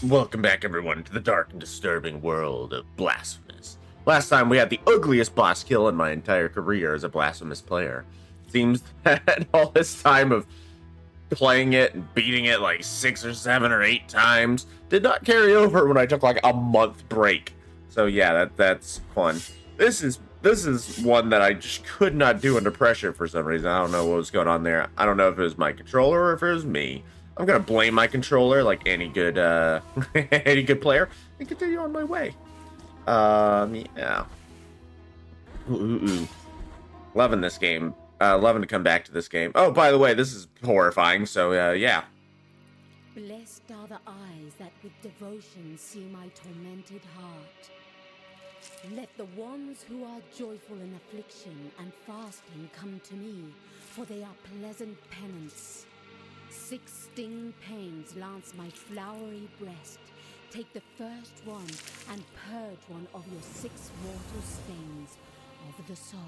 Welcome back, everyone, to the dark and disturbing world of Blasphemous. Last time we had the ugliest boss kill in my entire career as a Blasphemous player. Seems that all this time of playing it and beating it like 6 or 7 or 8 times did not carry over when I took like a month break. So yeah, that's fun. This is one that I just could not do under pressure for some reason. I don't know what was going on there. I don't know if it was my controller or if it was me. I'm gonna blame my controller like any good any good player and continue on my way. Yeah. Ooh. Loving this game. Loving to come back to this game. Oh, by the way, this is horrifying, so yeah. Blessed are the eyes that with devotion see my tormented heart. Let the ones who are joyful in affliction and fasting come to me, for they are pleasant penance. 6 sting pains lance my flowery breast. Take the first one and purge one of your 6 mortal stains of the soul.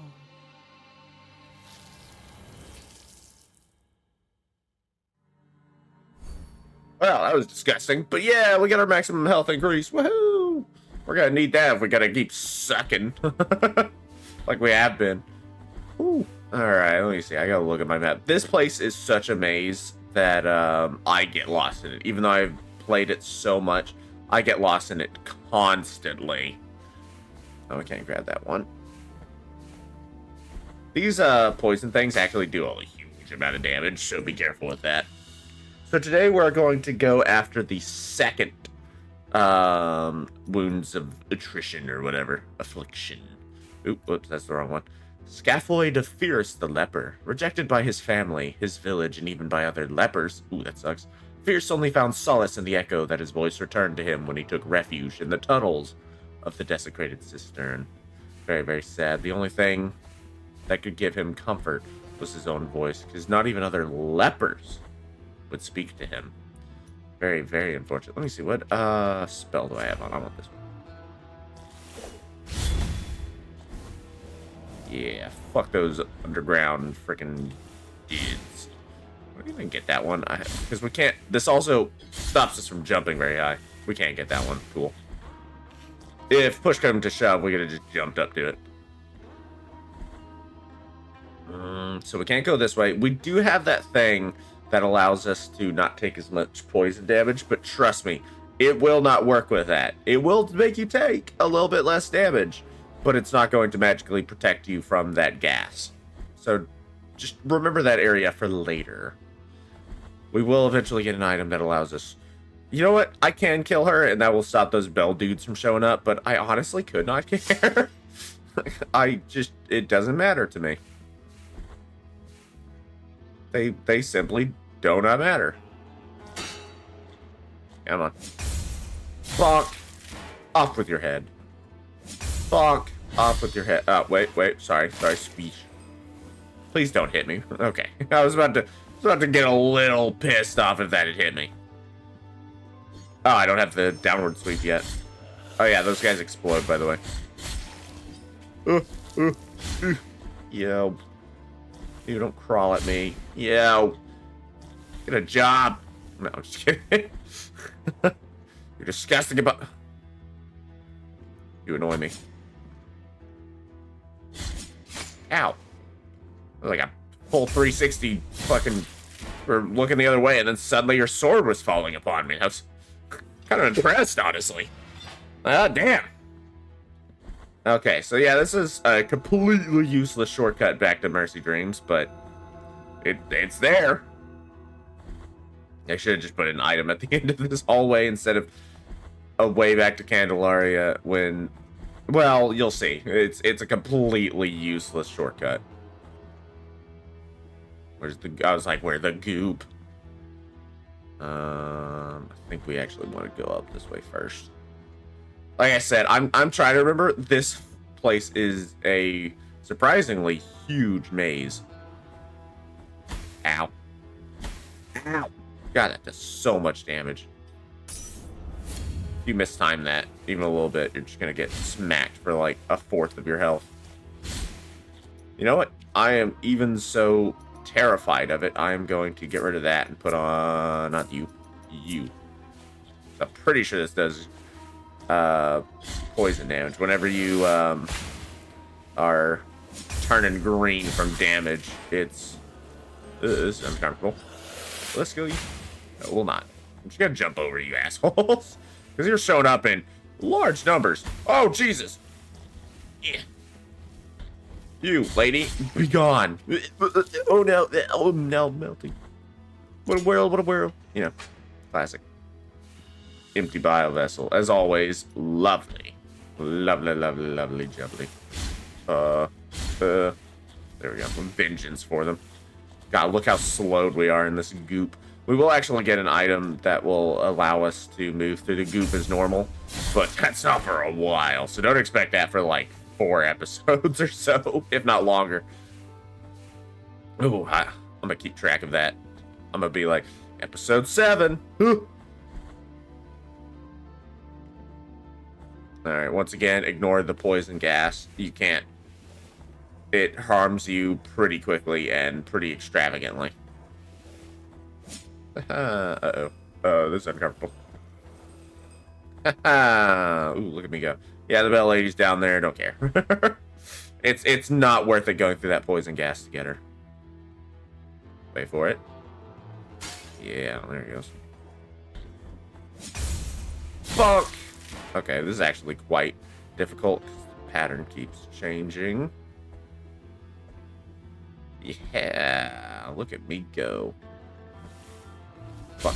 Well, that was disgusting, but yeah, we got our maximum health increase. Woohoo! We're gonna need that if we gotta keep sucking like we have been. Ooh. All right, let me see. I gotta look at my map. This place is such a maze that I get lost in it. Even though I've played it so much, I get lost in it constantly. Oh, I can't grab that one. These poison things actually do a huge amount of damage, so be careful with that. So today we're going to go after the second wounds of attrition or whatever. Affliction. Oop, whoops, that's the wrong one. Scaphoid of Fierce the leper, rejected by his family, his village, and even by other lepers. Ooh, that sucks. Fierce only found solace in the echo that his voice returned to him when he took refuge in the tunnels of the desecrated Cistern. Very, very sad. The only thing that could give him comfort was his own voice, because not even other lepers would speak to him. Very, very unfortunate. Let me see, what spell do I have on? I want this one. Yeah, fuck those underground freaking dudes. We didn't even get that one, because we can't. This also stops us from jumping very high. We can't get that one. Cool. If push comes to shove, we could have just jumped up to it. So we can't go this way. We do have that thing that allows us to not take as much poison damage, but trust me, it will not work with that. It will make you take a little bit less damage, but it's not going to magically protect you from that gas. So just remember that area for later. We will eventually get an item that allows us... You know what? I can kill her, and that will stop those bell dudes from showing up, but I honestly could not care. It doesn't matter to me. They simply do not matter. Come on. Bonk. Off with your head. Bonk. Off with your head. Oh, wait. Sorry, speech. Please don't hit me. Okay. I was about to get a little pissed off if that had hit me. Oh, I don't have the downward sweep yet. Oh yeah, those guys explode, by the way. Yo. You don't crawl at me. Yo. Get a job. No, I'm just kidding. You're disgusting about... You annoy me. Ow. Like a full 360 fucking... Or looking the other way, and then suddenly your sword was falling upon me. I was kind of impressed, honestly. Ah, damn. Okay, so yeah, this is a completely useless shortcut back to Mercy Dreams, but it's there. I should have just put an item at the end of this hallway instead of a way back to Candelaria when... Well, you'll see. It's a completely useless shortcut. Where's the... I was like, where the goop? I think we actually want to go up this way first. Like I said, I'm trying to remember. This place is a surprisingly huge maze. Ow. Ow. God, that does so much damage. If you mistime that even a little bit, you're just going to get smacked for like 1/4 of your health. You know what? I am even so terrified of it. I am going to get rid of that and put on... Not you. You. I'm pretty sure this does poison damage. Whenever you are turning green from damage, it's this is uncomfortable. Let's go. No, we'll not. I'm just gonna jump over you assholes because you're showing up in large numbers. Oh Jesus! Yeah. You lady, be gone. Oh no! Oh no, melting. What a world! What a world! You know, classic. Empty bio vessel, as always. Lovely, lovely, lovely, lovely, jubbly. There we go. Vengeance for them. God, look how slowed we are in this goop. We will actually get an item that will allow us to move through the goop as normal, but that's not for a while, so don't expect that for like 4 episodes or so, if not longer. Ooh, I'm gonna keep track of that. I'm gonna be like, episode 7. Alright, once again, ignore the poison gas. You can't. It harms you pretty quickly and pretty extravagantly. Uh-oh. Oh, this is uncomfortable. Ooh, look at me go. Yeah, the bell lady's down there. Don't care. It's not worth it going through that poison gas to get her. Wait for it. Yeah, there it goes. Fuck! Okay, this is actually quite difficult. The pattern keeps changing. Yeah, look at me go. Fuck.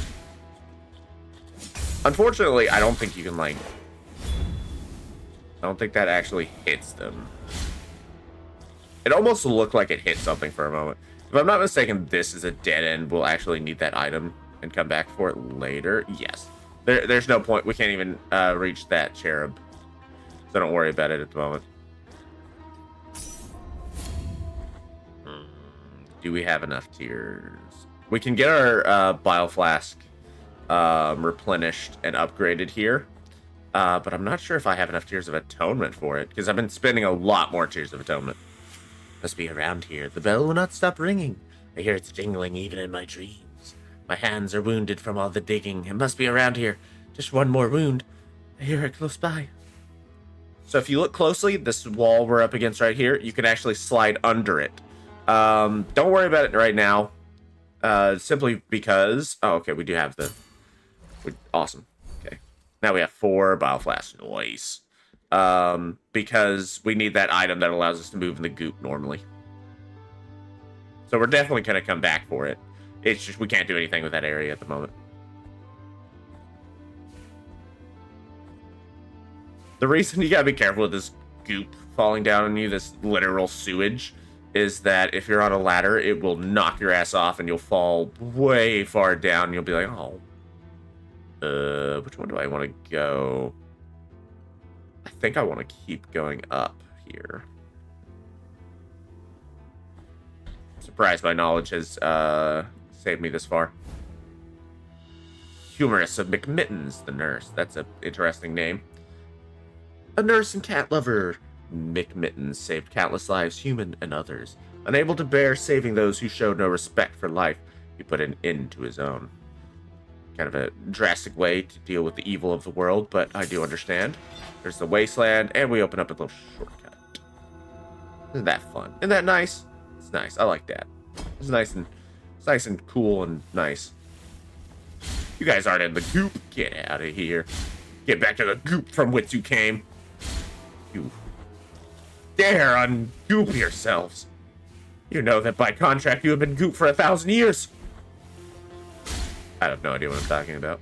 Unfortunately, I don't think you can, like... I don't think that actually hits them. It almost looked like it hit something for a moment. If I'm not mistaken, this is a dead end. We'll actually need that item and come back for it later. Yes. There's no point. We can't even reach that cherub. So don't worry about it at the moment. Do we have enough tears? We can get our bile flask replenished and upgraded here. But I'm not sure if I have enough tears of atonement for it, because I've been spending a lot more tears of atonement. Must be around here. The bell will not stop ringing. I hear it's jingling even in my dreams. My hands are wounded from all the digging. It must be around here. Just one more wound. I hear it close by. So if you look closely, this wall we're up against right here, you can actually slide under it. Don't worry about it right now. Simply because... Oh, okay, we do have the... Awesome. Okay. Now we have 4 bile flasks. Nice. Because we need that item that allows us to move in the goop normally. So we're definitely going to come back for it. It's just we can't do anything with that area at the moment. The reason you gotta be careful with this goop falling down on you, this literal sewage, is that if you're on a ladder, it will knock your ass off and you'll fall way far down and you'll be like, oh. Which one do I want to go? I think I want to keep going up here. Surprised my knowledge has saved me this far. Humorous of McMittens, the nurse. That's an interesting name. A nurse and cat lover, McMittens saved countless lives, human and others. Unable to bear saving those who showed no respect for life, he put an end to his own. Kind of a drastic way to deal with the evil of the world, but I do understand. There's the wasteland, and we open up a little shortcut. Isn't that fun? Isn't that nice? It's nice. I like that. It's nice and cool and nice. You guys aren't in the goop. Get out of here. Get back to the goop from which you came. You dare ungoop yourselves. You know that by contract you have been goop for 1,000 years. I have no idea what I'm talking about.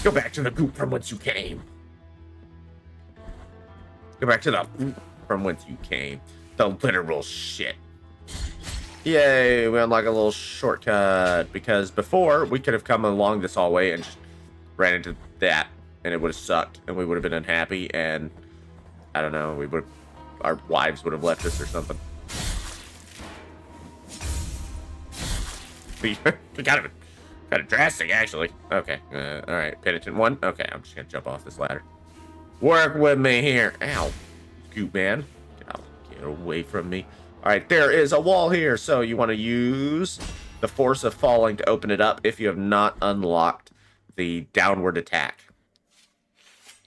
Go back to the goop from whence you came. Go back to the goop from whence you came. The literal shit. Yay, we unlock a little shortcut. Because before, we could have come along this hallway and just ran into that. And it would have sucked. And we would have been unhappy. And, I don't know, our wives would have left us or something. kind of drastic, actually. Okay, alright, penitent 1. Okay, I'm just gonna jump off this ladder. Work with me here. Ow, goop man. Get away from me. Alright, there is a wall here, so you want to use the force of falling to open it up if you have not unlocked the downward attack.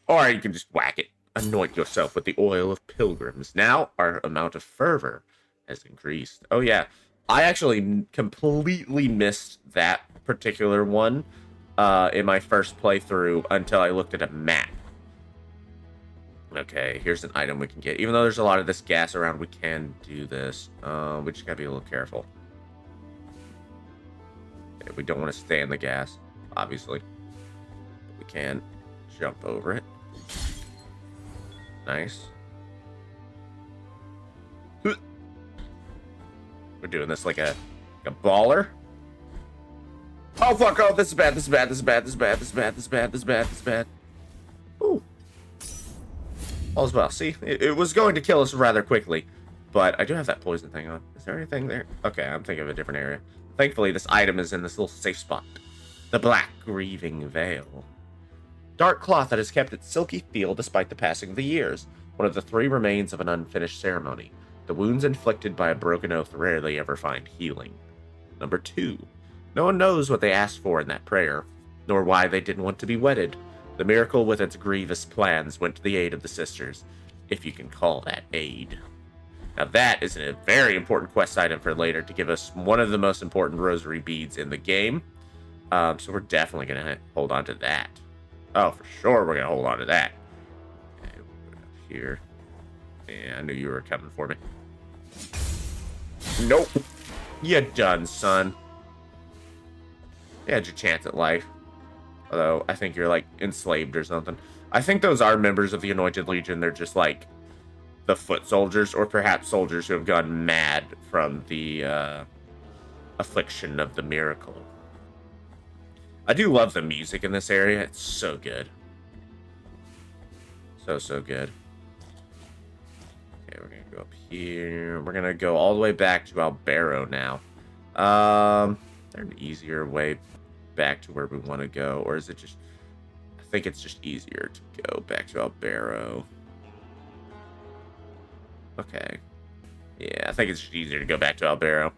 Or you can just whack it. Anoint yourself with the oil of pilgrims. Now our amount of fervor has increased. Oh yeah, I actually completely missed that particular one in my first playthrough until I looked at a map. Okay, here's an item we can get. Even though there's a lot of this gas around, we can do this. We just gotta be a little careful. Okay, we don't want to stay in the gas, obviously. But we can jump over it. Nice. We're doing this like a baller. Oh fuck! Oh, this is bad. This is bad. This is bad. This is bad. This is bad. This is bad. This is bad. This is bad. Ooh. All's well. See, it was going to kill us rather quickly, but I do have that poison thing on. Is there anything there? Okay, I'm thinking of a different area. Thankfully, this item is in this little safe spot. The Black Grieving Veil. Dark cloth that has kept its silky feel despite the passing of the years. One of the 3 remains of an unfinished ceremony. The wounds inflicted by a broken oath rarely ever find healing. Number 2. No one knows what they asked for in that prayer, nor why they didn't want to be wedded. The miracle with its grievous plans went to the aid of the sisters, if you can call that aid. Now that is a very important quest item for later to give us one of the most important rosary beads in the game. So we're definitely going to hold on to that. Oh, for sure we're going to hold on to that. Okay, we'll put it up here. Yeah, I knew you were coming for me. Nope. You done, son. You had your chance at life. Although, I think you're, like, enslaved or something. I think those are members of the Anointed Legion. They're just, like, the foot soldiers, or perhaps soldiers who have gone mad from the affliction of the miracle. I do love the music in this area. It's so good. So good. Okay, we're going to go up here. We're going to go all the way back to Albero now. There's an easier way back to where we want to go, or is it just... I think it's just easier to go back to Albero. Okay. Yeah, I think it's just easier to go back to Albero.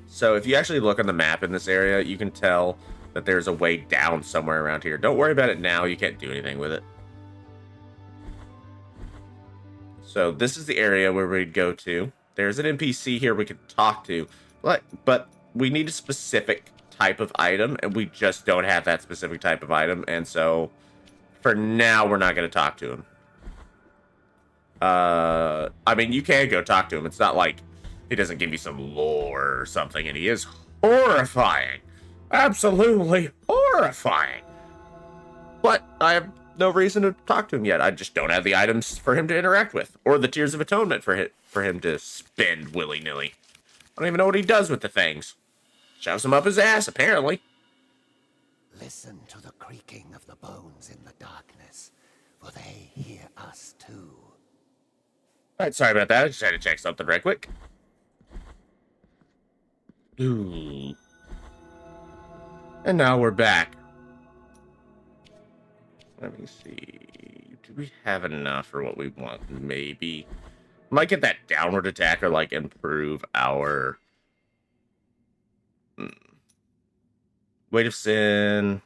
So if you actually look on the map in this area, you can tell that there's a way down somewhere around here. Don't worry about it now. You can't do anything with it. So this is the area where we'd go to. There's an NPC here we can talk to, but we need a specific type of item, and we just don't have that specific type of item, and so for now, we're not going to talk to him. I mean, you can go talk to him. It's not like he doesn't give you some lore or something, and he is horrifying. Absolutely horrifying. But I have no reason to talk to him yet. I just don't have the items for him to interact with, or the Tears of Atonement for him to spend willy-nilly. I don't even know what he does with the things. Shoves them up his ass, apparently. Listen to the creaking of the bones in the darkness, for they hear us too. Alright, sorry about that. I just had to check something right quick. Ooh. And now we're back. Let me see. Do we have enough for what we want? Maybe. Might get that downward attack or like improve our weight of sin.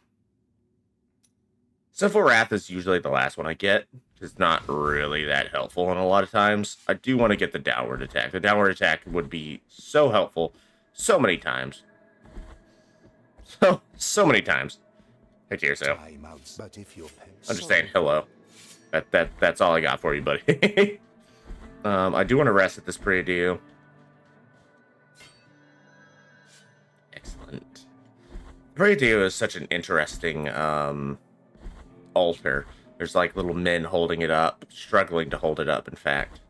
Sinful Wrath is usually the last one I get. It's not really that helpful, and a lot of times I do want to get the downward attack. The downward attack would be so helpful so many times. So many times. Hey, to yourself. I'm just saying hello. That's all I got for you, buddy. I do want to rest at this prie-dieu. Excellent. Prie-dieu is such an interesting altar. There's like little men holding it up, struggling to hold it up, in fact.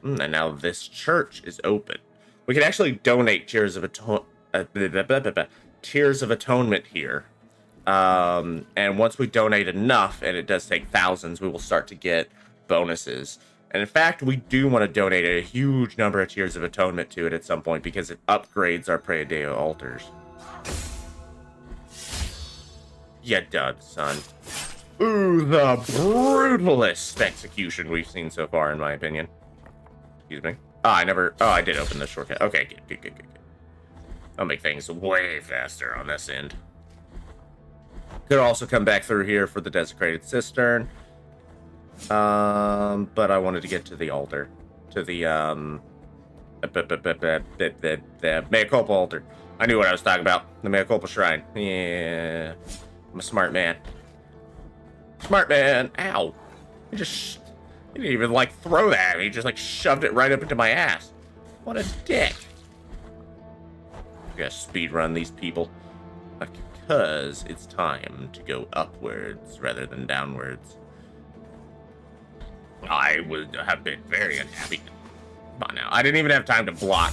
And now this church is open. We can actually donate Tears of Atonement here. And once we donate enough, and it does take thousands, we will start to get bonuses. And in fact, we do want to donate a huge number of Tears of Atonement to it at some point, because it upgrades our prie-dieu altars. You done, son. Ooh, the brutalest execution we've seen so far, in my opinion. Excuse me. Oh, I did open the shortcut. Okay, good. I'll make things way faster on this end. Could also come back through here for the desecrated cistern. But I wanted to get to the altar. To the mea culpa altar. I knew what I was talking about. The mea culpa shrine. Yeah. I'm a smart man. Smart man. Ow. He didn't even like throw that. He just like shoved it right up into my ass. What a dick. I gotta speed run these people. Because it's time to go upwards rather than downwards. I would have been very unhappy. Come on now. I didn't even have time to block.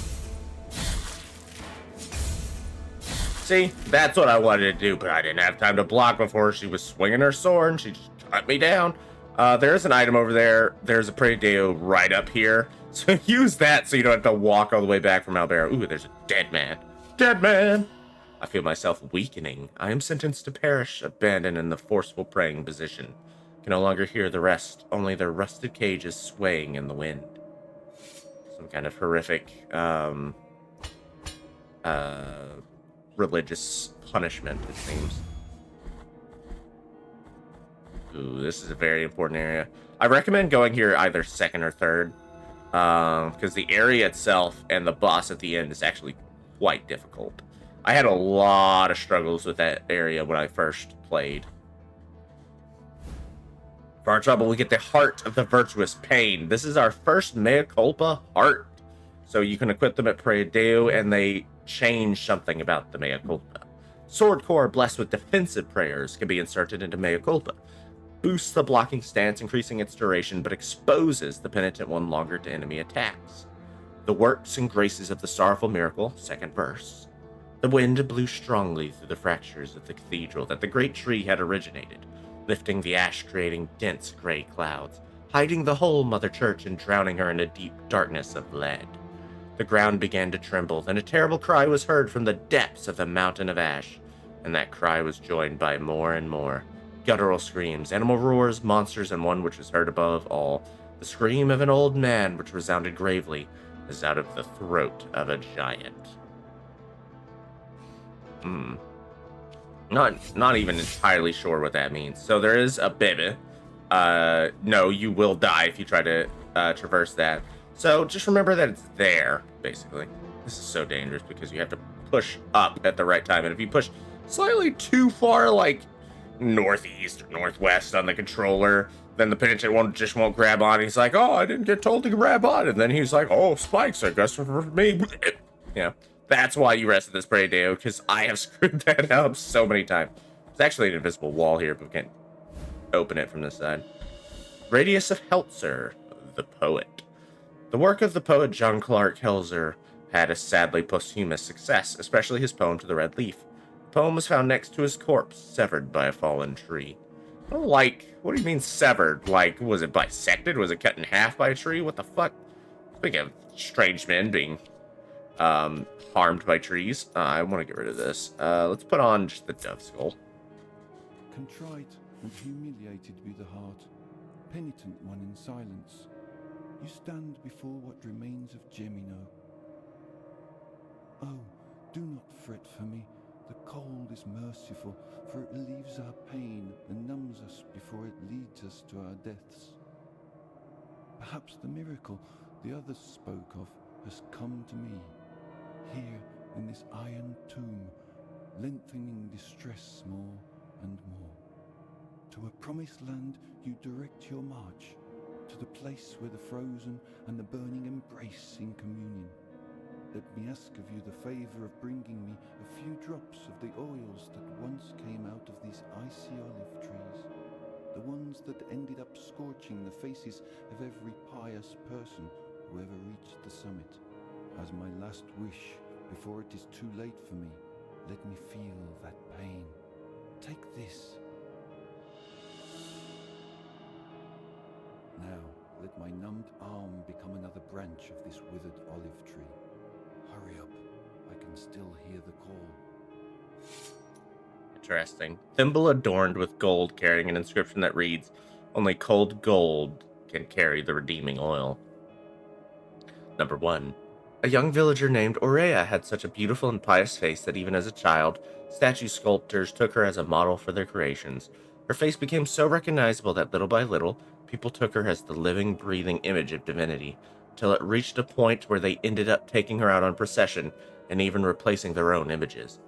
See? That's what I wanted to do, but I didn't have time to block before she was swinging her sword and she just cut me down. There's an item over there. There's a Predeo right up here. So use that so you don't have to walk all the way back from Albero. Ooh, there's a dead man. Dead man! I feel myself weakening. I am sentenced to perish, abandoned in the forceful praying position. Can no longer hear the rest, only their rusted cages swaying in the wind. Some kind of horrific, religious punishment, it seems. Ooh, this is a very important area. I recommend going here either second or third, because the area itself and the boss at the end is actually quite difficult. I had a lot of struggles with that area when I first played. For our trouble, we get the heart of the virtuous pain. This is our first mea culpa heart. So you can equip them at Predeo, and they change something about the mea culpa. Sword core blessed with defensive prayers can be inserted into mea culpa. Boosts the blocking stance, increasing its duration, but exposes the penitent one longer to enemy attacks. The works and graces of the sorrowful miracle, second verse. The wind blew strongly through the fractures of the cathedral that the great tree had originated, lifting the ash, creating dense gray clouds, hiding the whole Mother Church and drowning her in a deep darkness of lead. The ground began to tremble, and a terrible cry was heard from the depths of the mountain of ash, and that cry was joined by more and more guttural screams, animal roars, monsters, and one which was heard above all, the scream of an old man which resounded gravely as out of the throat of a giant. Not even entirely sure what that means. So there is a baby. No, you will die if you try to traverse that. So just remember that it's there, basically. This is so dangerous because you have to push up at the right time. And if you push slightly too far, like northeast or northwest on the controller, then the penitent won't grab on. He's like, oh, I didn't get told to grab on. And then he's like, oh, spikes, I guess for me. Yeah. That's why you rested this Predeo, because I have screwed that up so many times. There's actually an invisible wall here, but we can't open it from this side. Radius of Helzer, the poet. The work of the poet John Clark Helzer had a sadly posthumous success, especially his poem To the Red Leaf. The poem was found next to his corpse, severed by a fallen tree. I don't like, what do you mean severed? Like, was it bisected? Was it cut in half by a tree? What the fuck? Speaking of strange men being harmed by trees. I want to get rid of this. Let's put on just the dove skull. Contrite and humiliated be the heart, penitent one in silence. You stand before what remains of Gemino. Oh, do not fret for me. The cold is merciful, for it relieves our pain and numbs us before it leads us to our deaths. Perhaps the miracle the others spoke of has come to me. Here in this iron tomb, lengthening distress more and more. To a promised land you direct your march, to the place where the frozen and the burning embrace in communion. Let me ask of you the favor of bringing me a few drops of the oils that once came out of these icy olive trees, the ones that ended up scorching the faces of every pious person who ever reached the summit. As my last wish, before it is too late for me, let me feel that pain. Take this. Now, let my numbed arm become another branch of this withered olive tree. Hurry up, I can still hear the call. Interesting. Thimble adorned with gold carrying an inscription that reads, only cold gold can carry the redeeming oil. Number 1. A young villager named Aurea had such a beautiful and pious face that even as a child, statue sculptors took her as a model for their creations. Her face became so recognizable that little by little, people took her as the living, breathing image of divinity, till it reached a point where they ended up taking her out on procession and even replacing their own images.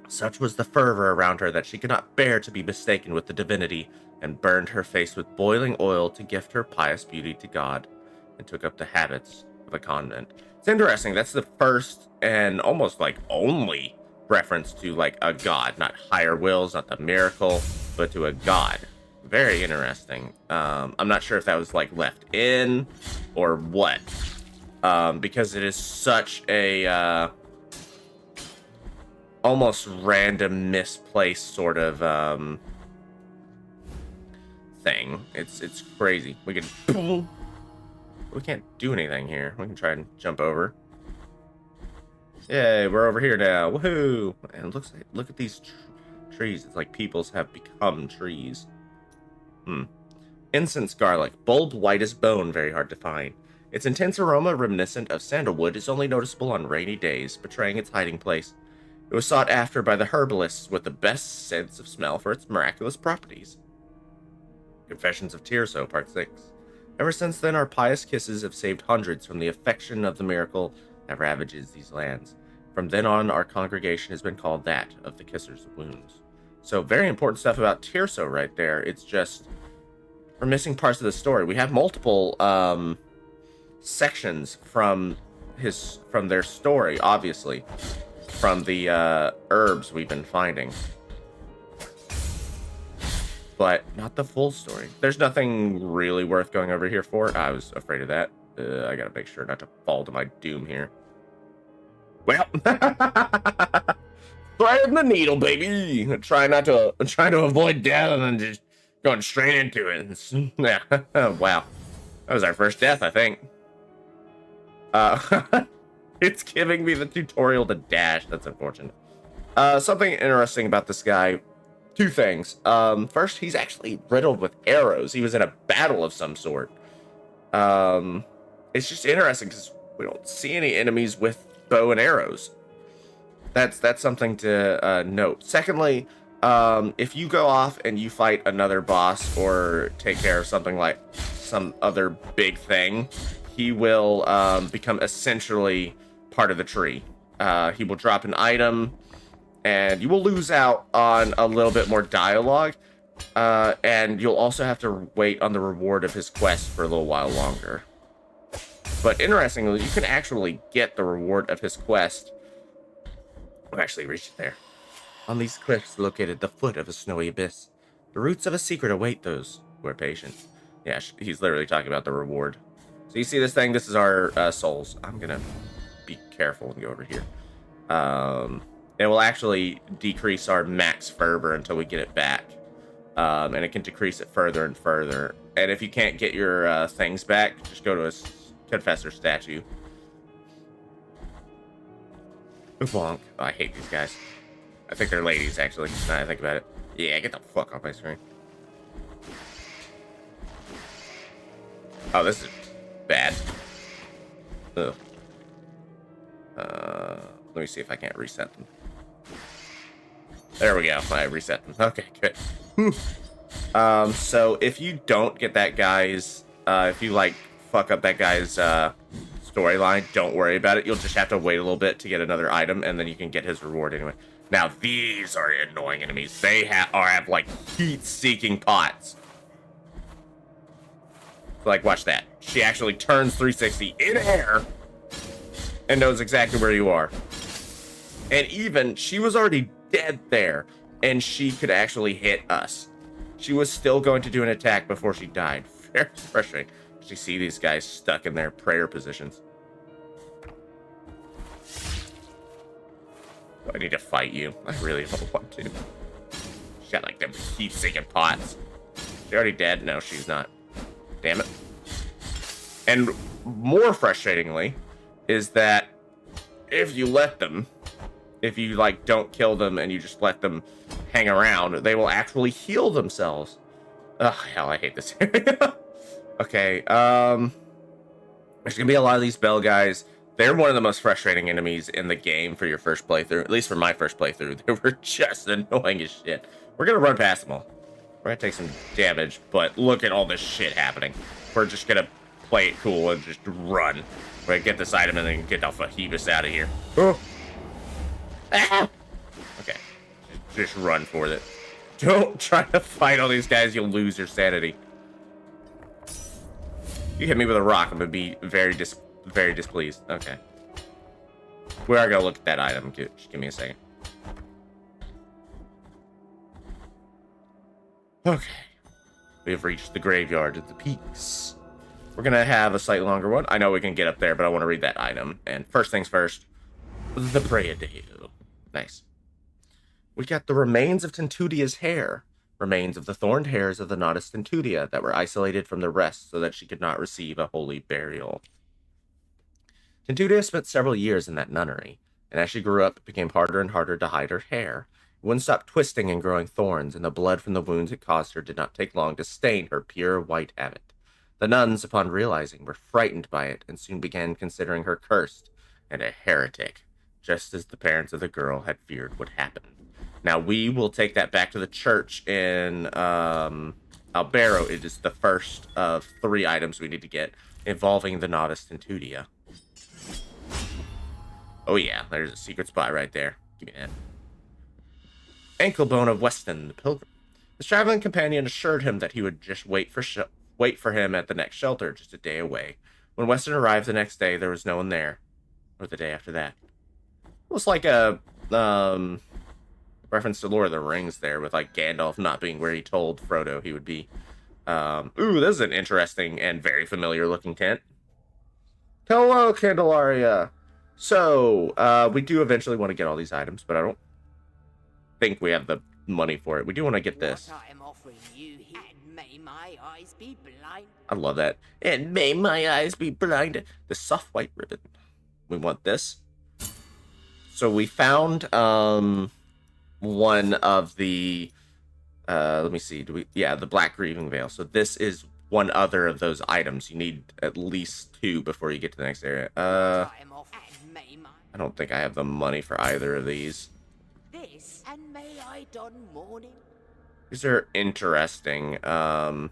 Such was the fervor around her that she could not bear to be mistaken with the divinity, and burned her face with boiling oil to gift her pious beauty to God, and took up the habits of a convent. It's interesting, that's the first and almost like only reference to like a god, not higher wills, not the miracle, but to a god. Very interesting. I'm not sure if that was like left in or what, because it is such a almost random misplaced sort of thing. It's crazy. We can't do anything here. We can try and jump over. Yay, we're over here now. Woohoo! And it looks like, look at these trees. It's like peoples have become trees. Incense garlic, bulb white as bone, very hard to find. Its intense aroma, reminiscent of sandalwood, is only noticeable on rainy days, betraying its hiding place. It was sought after by the herbalists with the best sense of smell for its miraculous properties. Confessions of Tirso, Part 6. Ever since then, our pious kisses have saved hundreds from the affection of the miracle that ravages these lands. From then on, our congregation has been called that of the Kissers of Wounds. So, very important stuff about Tirso right there. It's just, we're missing parts of the story. We have multiple sections from their story, obviously, from the herbs we've been finding, but not the full story. There's nothing really worth going over here for. I was afraid of that. I gotta make sure not to fall to my doom here. Well, threading the needle, baby. Trying to avoid death and then just going straight into it. Yeah. Wow. That was our first death, I think. It's giving me the tutorial to dash. That's unfortunate. Something interesting about this guy. Two things. First, he's actually riddled with arrows. He was in a battle of some sort. It's just interesting because we don't see any enemies with bow and arrows. That's something to note. Secondly, if you go off and you fight another boss or take care of something like some other big thing, he will become essentially part of the tree. He will drop an item, and you will lose out on a little bit more dialogue, and you'll also have to wait on the reward of his quest for a little while longer. But interestingly, you can actually get the reward of his quest. I've actually reached it there. On these cliffs located at the foot of a snowy abyss, the roots of a secret await those who are patient. Yeah, he's literally talking about the reward. So you see this thing? This is our souls. I'm gonna be careful and go over here. It will actually decrease our max fervor until we get it back. And it can decrease it further and further. And if you can't get your things back, just go to a confessor statue. Bonk. Oh, I hate these guys. I think they're ladies, actually, now that I think about it. Yeah, get the fuck off my screen. Oh, this is bad. Ugh. Let me see if I can't reset them. There we go. I reset them. Okay, good. Whew. So if you don't get that guy's, if you like fuck up that guy's storyline, don't worry about it. You'll just have to wait a little bit to get another item, and then you can get his reward anyway. Now these are annoying enemies. They have like heat-seeking pots. Like, watch that. She actually turns 360 in air and knows exactly where you are. And even, she was already dead there, and she could actually hit us. She was still going to do an attack before she died. Very frustrating. You see these guys stuck in their prayer positions. Do I need to fight you? I really don't want to. She's got like them heat-seeking pots. She already dead? No, she's not. Damn it. And more frustratingly is that if you let them, if you like don't kill them and you just let them hang around, they will actually heal themselves. Ugh, hell, I hate this area. Okay, There's gonna be a lot of these bell guys. They're one of the most frustrating enemies in the game for your first playthrough. At least for my first playthrough, they were just annoying as shit. We're gonna run past them all. We're gonna take some damage, but look at all this shit happening. We're just gonna play it cool and just run. We're gonna get this item and then get the fajibus out of here. Oh. Ah. Okay, just run for it. Don't try to fight all these guys. You'll lose your sanity. You hit me with a rock, I'm gonna be very displeased. Okay. We are gonna look at that item. Just give me a second. Okay. We have reached the graveyard of the peaks. We're gonna have a slightly longer one. I know we can get up there, but I want to read that item. And first things first, the Preadeo. Nice. We got the remains of Tentudia's hair. Remains of the thorned hairs of the goddess Tentudia that were isolated from the rest so that she could not receive a holy burial. Tentudia spent several years in that nunnery, and as she grew up, it became harder and harder to hide her hair. It wouldn't stop twisting and growing thorns, and the blood from the wounds it caused her did not take long to stain her pure white habit. The nuns, upon realizing, were frightened by it, and soon began considering her cursed and a heretic, just as the parents of the girl had feared would happen. Now, we will take that back to the church in Albero. It is the first of 3 items we need to get involving the novice Tentudia. Oh yeah, there's a secret spot right there. Give me that. Ankle bone of Weston, the pilgrim. His traveling companion assured him that he would just wait for him at the next shelter, just a day away. When Weston arrived the next day, there was no one there. Or the day after that. It was like a reference to Lord of the Rings there, with like Gandalf not being where he told Frodo he would be. Ooh, this is an interesting and very familiar looking tent. Hello, Candelaria. So, we do eventually want to get all these items, but I don't think we have the money for it. We do want to get this. What I am offering you here, and may my eyes be blind. I love that. And may my eyes be blinded. The soft white ribbon. We want this. So we found one of the let me see, the black grieving veil. So this is one other of those items. You need at least 2 before you get to the next area. I don't think I have the money for either of these. This, and may I don mourning. These are interesting. Yeah,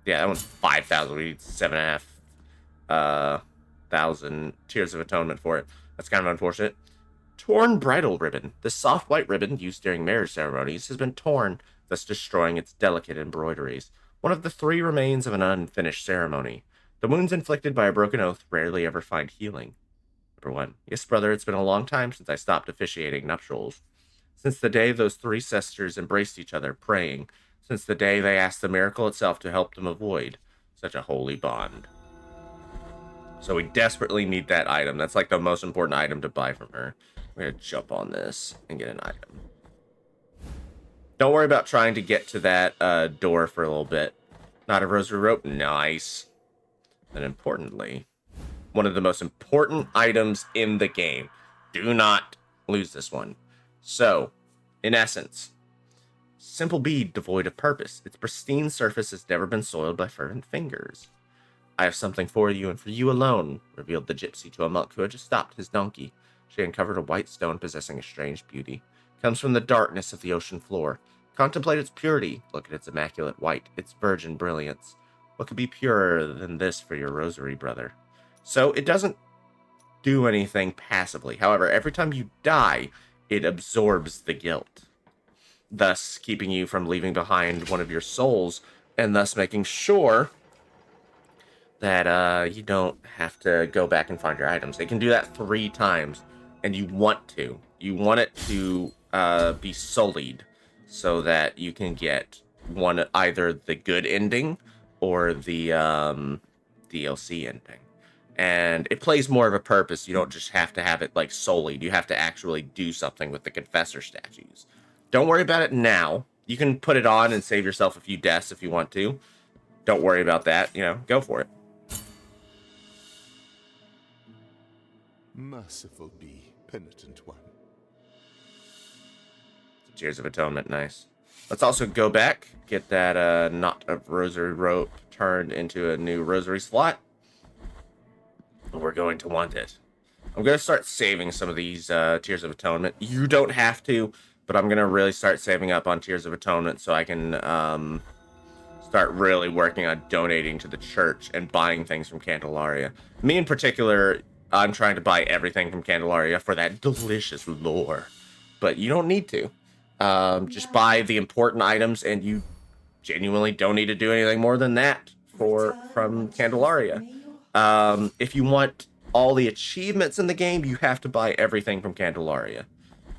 that one's 5,000. We need 7,500 Tears of Atonement for it. That's kind of unfortunate. Torn bridal ribbon. The soft white ribbon used during marriage ceremonies has been torn, thus destroying its delicate embroideries. One of the 3 remains of an unfinished ceremony. The wounds inflicted by a broken oath rarely ever find healing. Number 1. Yes, brother, it's been a long time since I stopped officiating nuptials. Since the day those 3 sisters embraced each other, praying. Since the day they asked the miracle itself to help them avoid such a holy bond. So we desperately need that item. That's like the most important item to buy from her. We're going to jump on this and get an item. Don't worry about trying to get to that door for a little bit. Not a rosary rope. Nice. And importantly, one of the most important items in the game. Do not lose this one. So, in essence, simple bead devoid of purpose. Its pristine surface has never been soiled by fervent fingers. I have something for you and for you alone, revealed the gypsy to a monk who had just stopped his donkey. She uncovered a white stone possessing a strange beauty. It comes from the darkness of the ocean floor. Contemplate its purity. Look at its immaculate white, its virgin brilliance. What could be purer than this for your rosary, brother? So it doesn't do anything passively. However, every time you die, it absorbs the guilt, thus keeping you from leaving behind one of your souls, and thus making sure that you don't have to go back and find your items. It can do that 3 times, and you want to. You want it to be sullied so that you can get either the good ending or the DLC ending. And it plays more of a purpose. You don't just have to have it like sullied. You have to actually do something with the confessor statues. Don't worry about it now. You can put it on and save yourself a few deaths if you want to. Don't worry about that. Go for it. Merciful be, penitent one. Tears of Atonement, nice. Let's also go back, get that knot of rosary rope turned into a new rosary slot. we're going to want it. I'm going to start saving some of these Tears of Atonement. You don't have to, but I'm going to really start saving up on Tears of Atonement so I can start really working on donating to the church and buying things from Candelaria. Me in particular, I'm trying to buy everything from Candelaria for that delicious lore. But you don't need to. Just buy the important items, and you genuinely don't need to do anything more than that from Candelaria. If you want all the achievements in the game, you have to buy everything from Candelaria.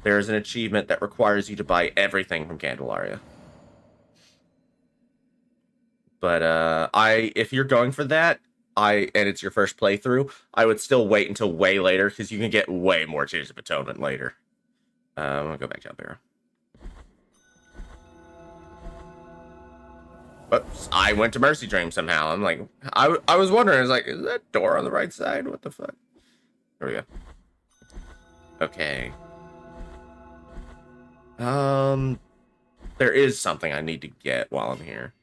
There is an achievement that requires you to buy everything from Candelaria. But if you're going for that, and it's your first playthrough, I would still wait until way later, because you can get way more Tears of Atonement later. I'm gonna go back to Albero. Oops, I went to Mercy Dream somehow. I'm like, I was wondering, I was like, is that door on the right side? What the fuck? There we go. Okay. There is something I need to get while I'm here.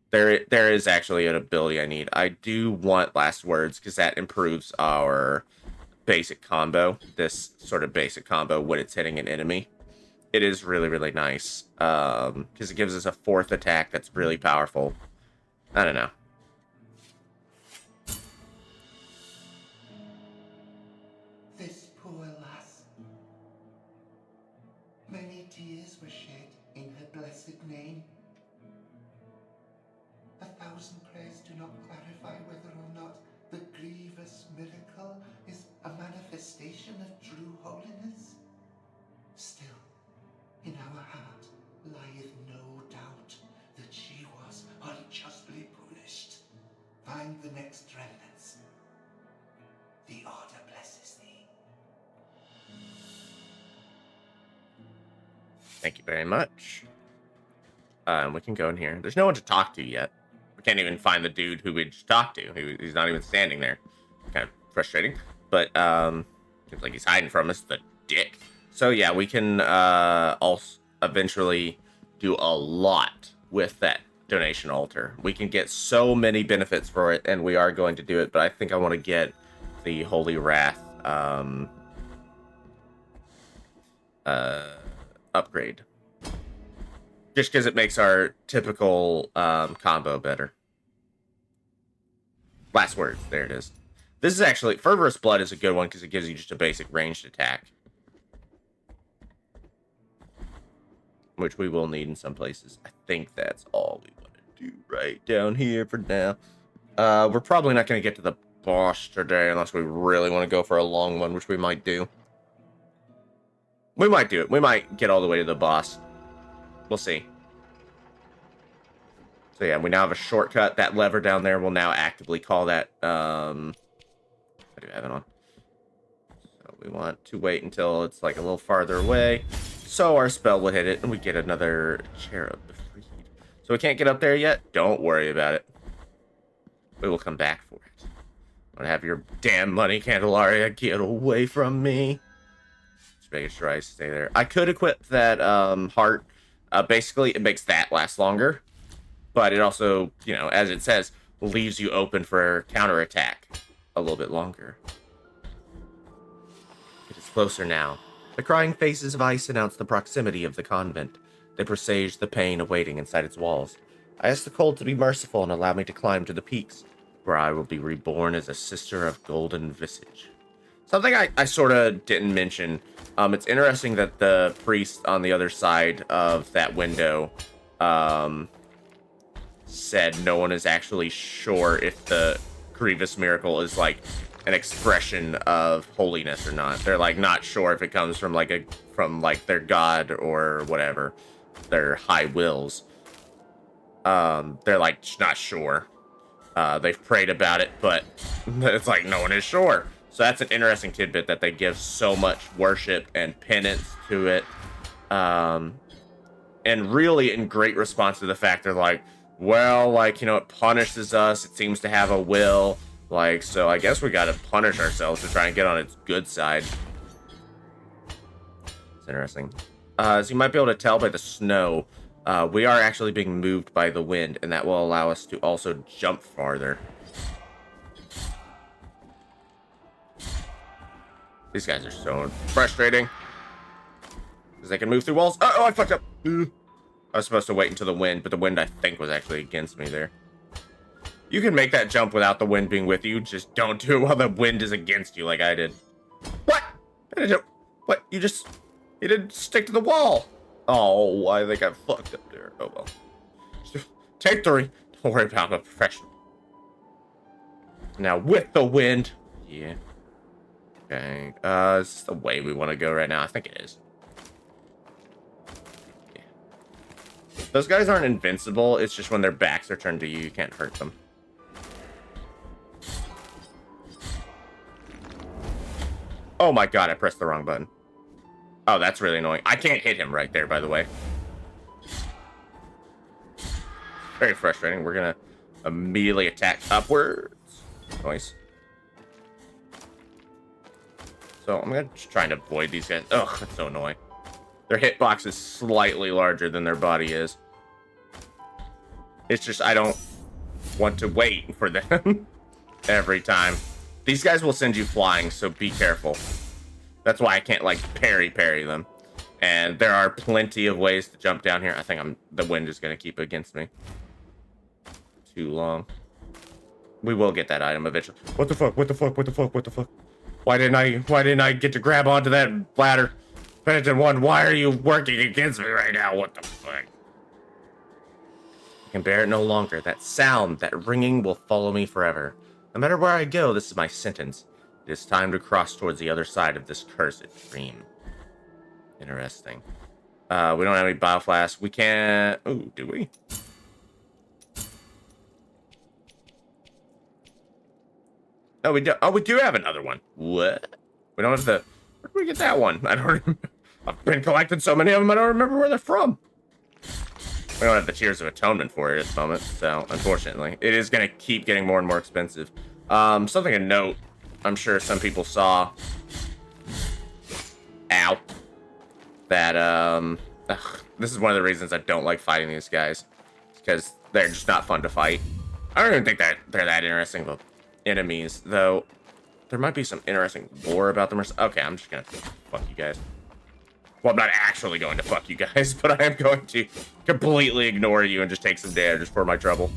There is actually an ability I need. I do want Last Words, because that improves our basic combo. This sort of basic combo when it's hitting an enemy. It is really, really nice. Because it gives us a 4th attack that's really powerful. I don't know. This poor lass. Many tears were shed in her blessed name. 1,000 prayers do not clarify whether or not the Grevious Miracle is a manifestation of true holiness. Still, in our heart lieth no doubt that she was unjustly punished. Find the next remnants. The order blesses thee. Thank you very much. We can go in here. There's no one to talk to yet. We can't even find the dude who we just talked to. He's not even standing there. Kind of frustrating. But seems like he's hiding from us, the dick. So yeah, we can also eventually do a lot with that donation altar. We can get so many benefits for it, and we are going to do it, but I think I want to get the Holy Wrath upgrade. Just because it makes our typical combo better. Last Words, there it is. This is actually, Fervorous Blood is a good one because it gives you just a basic ranged attack. Which we will need in some places. I think that's all we want to do right down here for now. We're probably not going to get to the boss today unless we really want to go for a long one, which we might do. We might do it. We might get all the way to the boss. We'll see. So yeah, we now have a shortcut. That lever down there will now actively call that. I do have it on. So we want to wait until it's like a little farther away. So our spell will hit it, and we get another cherub freed. So we can't get up there yet. Don't worry about it. We will come back for it. I'm gonna have your damn money, Candelaria. Get away from me. Just making sure I stay there. I could equip that heart. Basically, it makes that last longer. But it also, you know, as it says, leaves you open for counterattack a little bit longer. It is closer now. The crying faces of ice announce the proximity of the convent. They presage the pain awaiting inside its walls. I ask the cold to be merciful and allow me to climb to the peaks, where I will be reborn as a sister of golden visage. Something I sort of didn't mention. It's interesting that the priest on the other side of that window said no one is actually sure if the Grevious Miracle is like an expression of holiness or not. They're like not sure if it comes from like their god or whatever, their high wills. They're like not sure. They've prayed about it, but it's like no one is sure. So that's an interesting tidbit that they give so much worship and penance to it. And really in great response to the fact they're like, well, like, you know, it punishes us. It seems to have a will. Like, so I guess we gotta punish ourselves to try and get on its good side. It's interesting. So you might be able to tell by the snow, we are actually being moved by the wind, and that will allow us to also jump farther. These guys are so frustrating. Because they can move through walls. Oh, I fucked up. I was supposed to wait until the wind, but the wind, I think, was actually against me there. You can make that jump without the wind being with you. Just don't do it while the wind is against you like I did. What? What? You didn't stick to the wall. Oh, I think I fucked up there. Oh, well. Take 3. Don't worry about it. I'm a professional. Now, with the wind. Yeah. Okay. Is this the way we want to go right now? I think it is. Yeah. Those guys aren't invincible. It's just when their backs are turned to you, you can't hurt them. Oh my god, I pressed the wrong button. Oh, that's really annoying. I can't hit him right there, by the way. Very frustrating. We're gonna immediately attack upwards. Noise. So I'm gonna just try and avoid these guys. Ugh, that's so annoying. Their hitbox is slightly larger than their body is. It's just I don't want to wait for them every time. These guys will send you flying, so be careful. That's why I can't, like, parry them. And there are plenty of ways to jump down here. I think the wind is going to keep against me. Too long. We will get that item eventually. What the fuck? What the fuck? What the fuck? What the fuck? Why didn't I get to grab onto that ladder? Penitent 1, why are you working against me right now? What the fuck? I can bear it no longer. That sound, that ringing will follow me forever. No matter where I go, this is my sentence. It is time to cross towards the other side of this cursed dream. Interesting. We don't have any bioflasks. We can't... Ooh, do we? Oh, we do. Oh, we do have another one. What? We don't have the... Where did we get that one? I don't remember. I've been collecting so many of them, I don't remember where they're from. We don't have the Tears of Atonement for it at the moment, so unfortunately. It is going to keep getting more and more expensive. Something to note, I'm sure some people saw... Ow. That, this is one of the reasons I don't like fighting these guys. Because they're just not fun to fight. I don't even think that they're that interesting of enemies, though. There might be some interesting lore about them or something. Okay, I'm just going to fuck you guys. Well, I'm not actually going to fuck you guys, but I am going to completely ignore you and just take some damage for my trouble.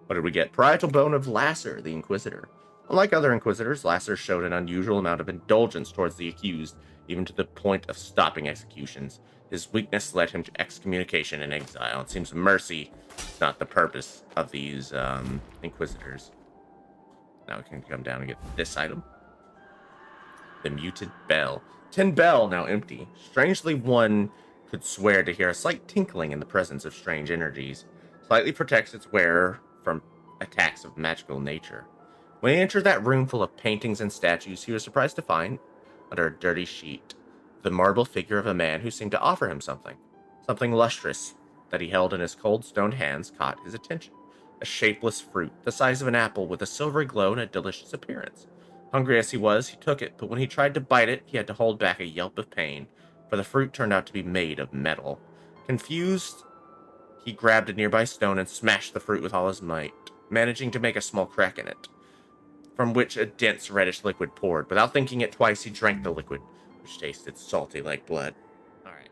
What did we get? Parietal bone of Lasser, the Inquisitor. Unlike other Inquisitors, Lasser showed an unusual amount of indulgence towards the accused, even to the point of stopping executions. His weakness led him to excommunication and exile. It seems mercy is not the purpose of these Inquisitors. Now we can come down and get this item. The Muted Bell. 10 bell, now empty. Strangely, one could swear to hear a slight tinkling in the presence of strange energies. Slightly protects its wearer from attacks of magical nature. When he entered that room full of paintings and statues, he was surprised to find, under a dirty sheet, the marble figure of a man who seemed to offer him something. Something lustrous that he held in his cold stone hands caught his attention. A shapeless fruit, the size of an apple, with a silvery glow and a delicious appearance. Hungry as he was, he took it, but when he tried to bite it, he had to hold back a yelp of pain, for the fruit turned out to be made of metal. Confused, he grabbed a nearby stone and smashed the fruit with all his might, managing to make a small crack in it, from which a dense reddish liquid poured. Without thinking it twice, he drank the liquid, which tasted salty like blood. Alright.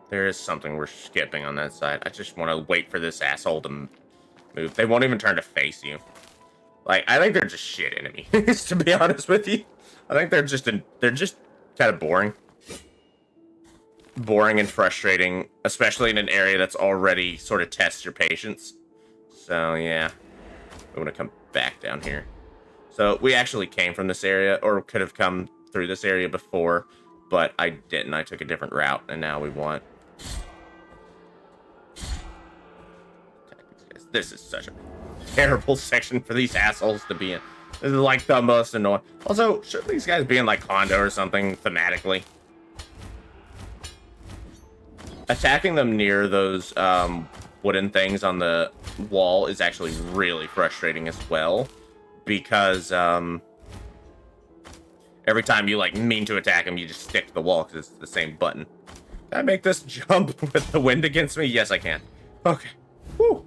There is something we're skipping on that side. I just want to wait for this asshole to move. They won't even turn to face you. Like, I think they're just shit enemies, to be honest with you. I think they're just kind of boring. Boring and frustrating, especially in an area that's already sort of tests your patience. So, yeah. We want to come back down here. So, we actually came from this area, or could have come through this area before, but I didn't. I took a different route, and now we want... This is such a terrible section for these assholes to be in. This is like the most annoying. Also, shouldn't these guys be in like Hondo or something thematically? Attacking them near those wooden things on the wall is actually really frustrating as well, because every time you like mean to attack them, you just stick to the wall because it's the same button. Can I make this jump with the wind against me? Yes, I can. Okay. Whew.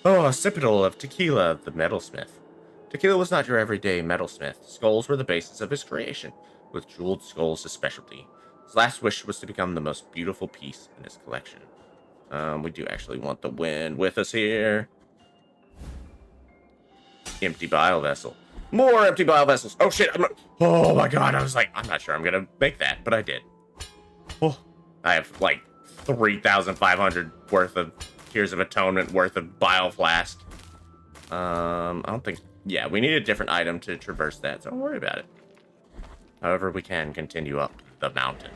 Oh, a sipidal of tequila of the metalsmith. Tequila was not your everyday metalsmith. Skulls were the basis of his creation, with jeweled skulls his specialty. His last wish was to become the most beautiful piece in his collection. We do actually want the wind with us here. Empty bile vessel. More empty bile vessels. Oh shit. Oh my god. I was like, I'm not sure I'm gonna make that, but I did. Oh, I have like 3,500 worth of Tears of Atonement worth of bile flask. I don't think. Yeah, we need a different item to traverse that, so don't worry about it. However, we can continue up the mountain.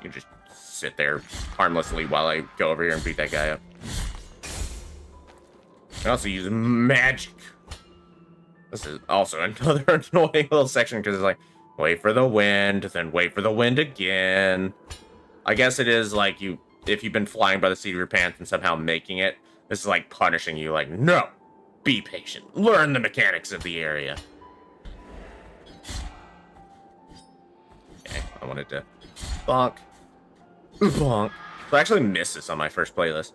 You just sit there harmlessly while I go over here and beat that guy up. I can also use magic. This is also another annoying little section because it's like, wait for the wind, then wait for the wind again. I guess it is like if you've been flying by the seat of your pants and somehow making it, this is like punishing you. Like, no, be patient. Learn the mechanics of the area. Okay, I wanted to bonk. Bonk. So I actually missed this on my first playlist.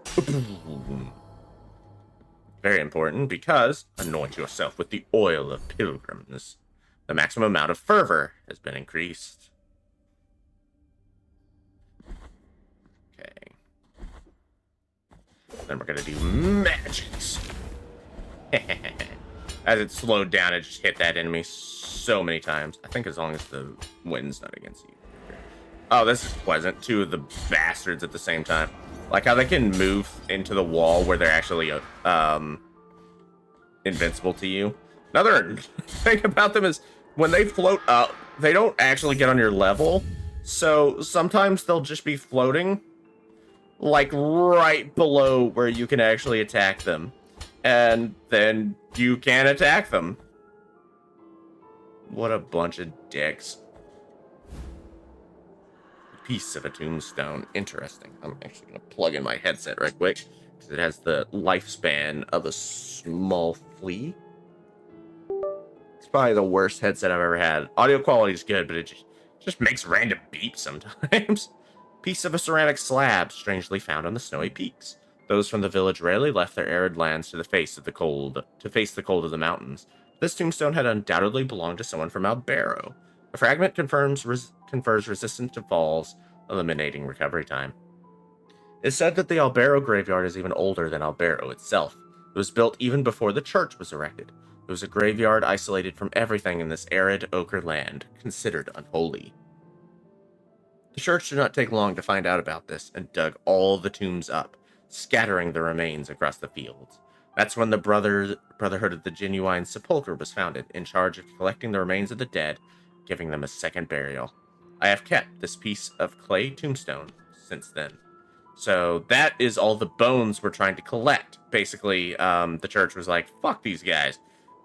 Very important because anoint yourself with the oil of pilgrims. The maximum amount of fervor has been increased. Okay. Then we're gonna do magics. As it slowed down, it just hit that enemy so many times. I think as long as the wind's not against you. Oh, this is pleasant. Two of the bastards at the same time. Like how they can move into the wall where they're actually invincible to you. Another thing about them is when they float up, they don't actually get on your level. So sometimes they'll just be floating like right below where you can actually attack them. And then you can't attack them. What a bunch of dicks. Piece of a tombstone. Interesting. I'm actually going to plug in my headset right quick because it has the lifespan of a small flea. It's probably the worst headset I've ever had. Audio quality is good, but it just makes random beeps sometimes. Piece of a ceramic slab strangely found on the snowy peaks. Those from the village rarely left their arid lands to face the cold of the mountains. This tombstone had undoubtedly belonged to someone from Albero. A fragment confers resistance to falls, eliminating recovery time. It's said that the Albero graveyard is even older than Albero itself. It was built even before the church was erected. It was a graveyard isolated from everything in this arid ochre land, considered unholy. The church did not take long to find out about this and dug all the tombs up, scattering the remains across the fields. That's when the Brotherhood of the Genuine Sepulchre was founded, in charge of collecting the remains of the dead, giving them a second burial. I have kept this piece of clay tombstone since then. So that is all the bones we're trying to collect. Basically, the church was like, fuck these guys,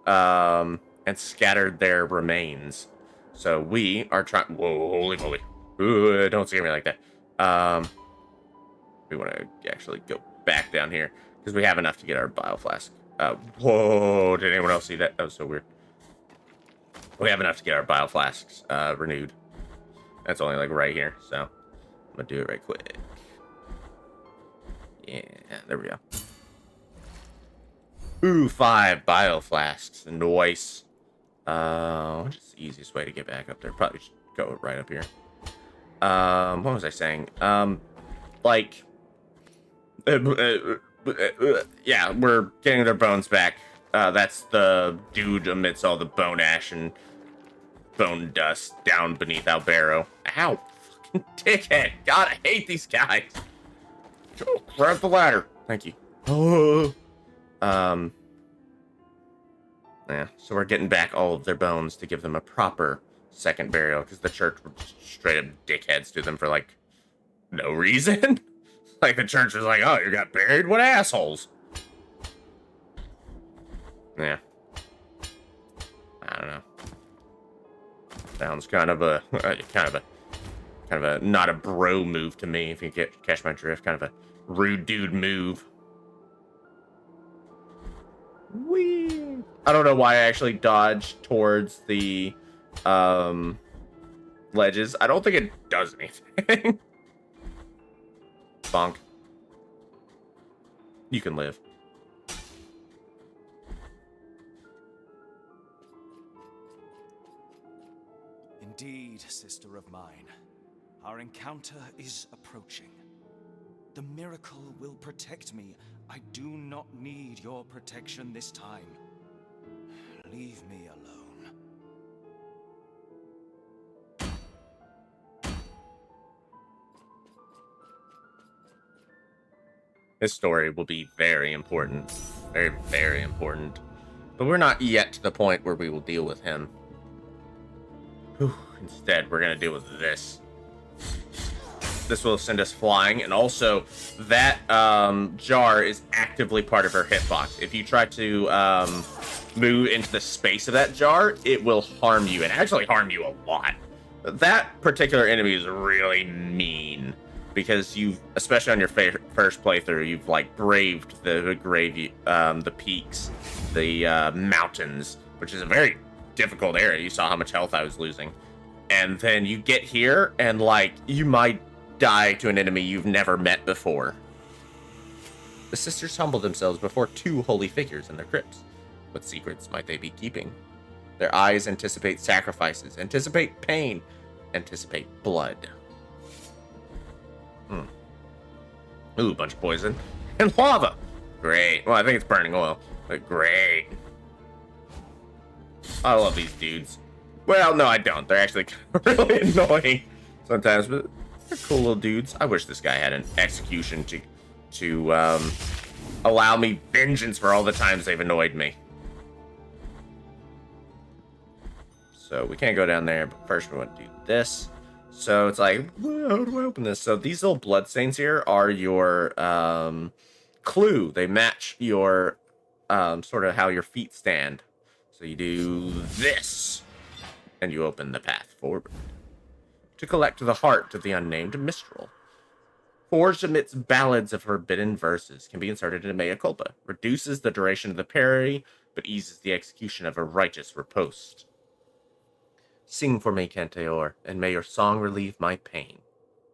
and scattered their remains. So we are trying... Whoa, holy moly. Ooh, don't scare me like that. We want to actually go back down here because we have enough to get our bile flask. Whoa, did anyone else see that? That was so weird. We have enough to get our bile flasks renewed. That's only like right here, so I'm gonna do it right quick. Yeah, there we go. Ooh, 5 bile flasks. Nice. What's the easiest way to get back up there? Probably should go right up here. What was I saying? Like, yeah, we're getting their bones back. That's the dude amidst all the bone ash and bone dust down beneath Albero. Ow, fucking dickhead. God, I hate these guys. Oh, grab the ladder. Thank you. Oh. Yeah, so we're getting back all of their bones to give them a proper second burial because the church were just straight up dickheads to them for like no reason. Like the church was like, oh, you got buried? What assholes? Yeah. I don't know. Sounds kind of a not a bro move to me, if you catch my drift. Kind of a rude dude move. Whee! I don't know why I actually dodged towards the ledges. I don't think it does anything. Bonk. You can live. Indeed, sister of mine. Our encounter is approaching. The miracle will protect me. I do not need your protection this time. Leave me alone. His story will be very important. Very, very important. But we're not yet to the point where we will deal with him. Whew. Instead, we're going to deal with this. This will send us flying, and also that jar is actively part of her hitbox. If you try to move into the space of that jar, it will harm you, and actually harm you a lot. That particular enemy is really mean, because you've, especially on your first playthrough, you've like braved the peaks, the mountains, which is a very difficult area. You saw how much health I was losing. And then you get here, and like, you might die to an enemy you've never met before. The sisters humble themselves before two holy figures in their crypts. What secrets might they be keeping? Their eyes anticipate sacrifices, anticipate pain, anticipate blood. Ooh, bunch of poison. And lava! Great. Well, I think it's burning oil, but great. I love these dudes. Well, no, I don't. They're actually really annoying sometimes, but they're cool little dudes. I wish this guy had an execution to allow me vengeance for all the times they've annoyed me. So we can't go down there, but first we want to do this. So it's like, well, how do I open this? So these little bloodstains here are your clue. They match your sort of how your feet stand. So you do this, and you open the path forward. To collect the heart of the unnamed minstrel. Forged amidst ballads of forbidden verses, can be inserted into mea culpa. Reduces the duration of the parry, but eases the execution of a righteous riposte. Sing for me, Cantaor, and may your song relieve my pain.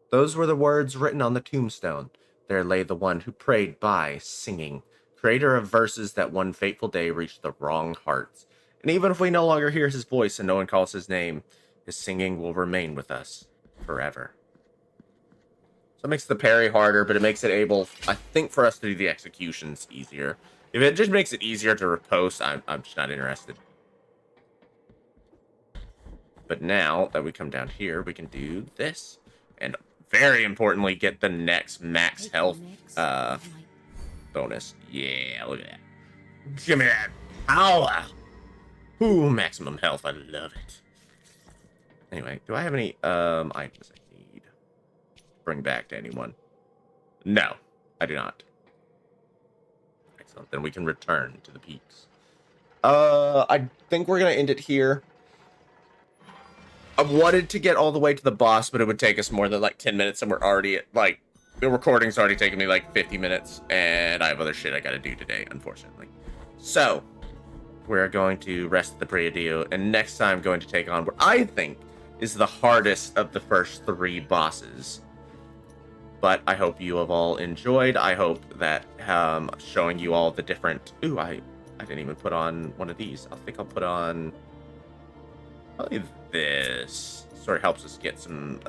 Those were the words written on the tombstone. There lay the one who prayed by singing, creator of verses that one fateful day reached the wrong hearts. And even if we no longer hear his voice and no one calls his name, his singing will remain with us forever. So it makes the parry harder, but it makes it able, I think, for us to do the executions easier. If it just makes it easier to riposte, I'm just not interested. But now that we come down here, we can do this. And very importantly, get the next max health bonus. Yeah, look at that. Give me that power. Ooh, maximum health. I love it. Anyway, do I have any items I need? Bring back to anyone? No, I do not. Excellent. Then we can return to the peaks. I think we're gonna end it here. I wanted to get all the way to the boss, but it would take us more than like 10 minutes, and we're already at, like, the recording's already taken me like 50 minutes, and I have other shit I gotta do today, unfortunately. So, we're going to rest the pre-audio, and next time going to take on what I think is the hardest of the first 3 bosses. But I hope you have all enjoyed. I hope that showing you all the different... Ooh, I didn't even put on one of these. I think I'll put on... probably this. Sort of helps us get some...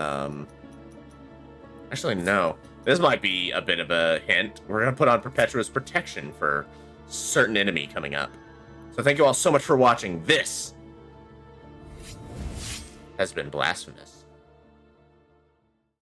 Actually, no. This might be a bit of a hint. We're going to put on Perpetuous Protection for certain enemy coming up. So thank you all so much for watching. This has been Blasphemous.